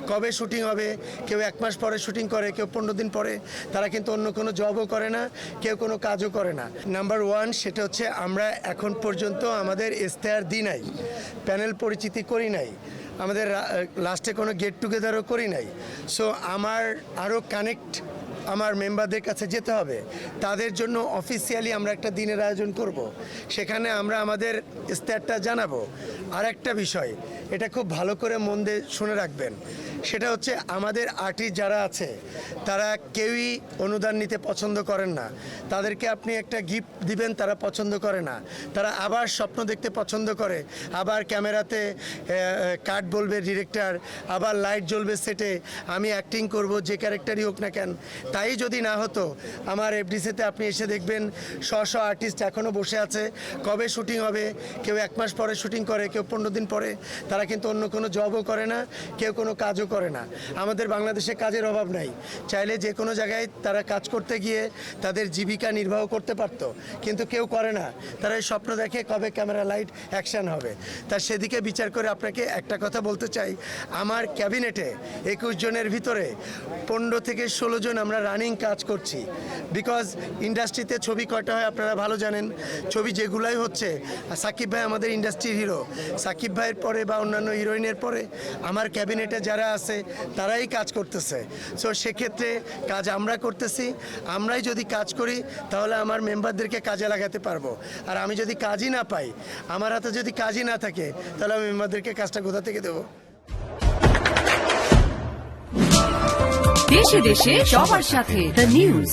কবে শুটিং হবে, কেউ 1 মাস পরে শুটিং করে, কেউ 15 দিন পরে। তারা কিন্তু অন্য কোনো জবও করে না, কেউ কোনো কাজও করে না। নাম্বার 1 সেটা হচ্ছে আমরা এখন পর্যন্ত আমাদের ইশতেহার দিই নাই, প্যানেল পরিচিতি করি নাই, আমাদের লাস্টে কোনো গেট টুগেদারও করি নাই। সো আমার আরও কানেক্ট আমার মেম্বারদের কাছে যেতে হবে, তাদের জন্য অফিসিয়ালি আমরা একটা দিনের আয়োজন করব, সেখানে আমরা আমাদের ইশতেহারটা জানাবো। আর একটা বিষয়, এটা খুব ভালো করে মন দিয়ে শুনে রাখবেন, সেটা হচ্ছে আমাদের আর্টিস্ট যারা আছে তারা কেউই অনুদান নিতে পছন্দ করেন না। তাদেরকে আপনি একটা গিফট দিবেন, তারা পছন্দ করে না। তারা আবার স্বপ্ন দেখতে পছন্দ করে, আবার ক্যামেরাতে কাট বলবে ডিরেক্টর, আবার লাইট জ্বলবে সেটে, আমি অ্যাক্টিং করব, যে ক্যারেক্টারই হোক না কেন। তাই যদি না হতো, আমার এফডিসিতে আপনি এসে দেখবেন শ আর্টিস্ট এখনও বসে আছে, কবে শুটিং হবে, কেউ 1 মাস পরে শুটিং করে, কেউ 15 দিন পরে। তারা কিন্তু অন্য কোনো জবও করে না, কেউ কোনো কাজও করে না। আমাদের বাংলাদেশে কাজের অভাব নাই, চাইলে যে কোনো জায়গায় তারা কাজ করতে গিয়ে তাদের জীবিকা নির্বাহ করতে পারতো, কিন্তু কেউ করে না। তারা এই স্বপ্ন দেখে কবে ক্যামেরা লাইট অ্যাকশন হবে। তা সেদিকে বিচার করে আপনাকে একটা কথা বলতে চাই, আমার ক্যাবিনেটে 21 জনের ভিতরে 15 থেকে 16 জন আমরা রানিং কাজ করছি। বিকজ ইন্ডাস্ট্রিতে ছবি কয়টা হয় আপনারা ভালো জানেন, ছবি যেগুলাই হচ্ছে, সাকিব ভাই আমাদের ইন্ডাস্ট্রির হিরো, সাকিব ভাইয়ের পরে বা অন্যান্য হিরোইনের পরে আমার ক্যাবিনেটে যারা আছে তারাই কাজ করতেছে। সো সেক্ষেত্রে কাজ আমরা করতেছি, আমরাই যদি কাজ করি তাহলে আমার মেম্বারদেরকে কাজে লাগাতে পারবো। আর আমি যদি কাজই না পাই, আমার হাতে যদি কাজই না থাকে, তাহলে আমি মেম্বারদেরকে কাজটা কোথা থেকে দেবো? দেশে দেশে সবার সাথে দ্য নিউজ।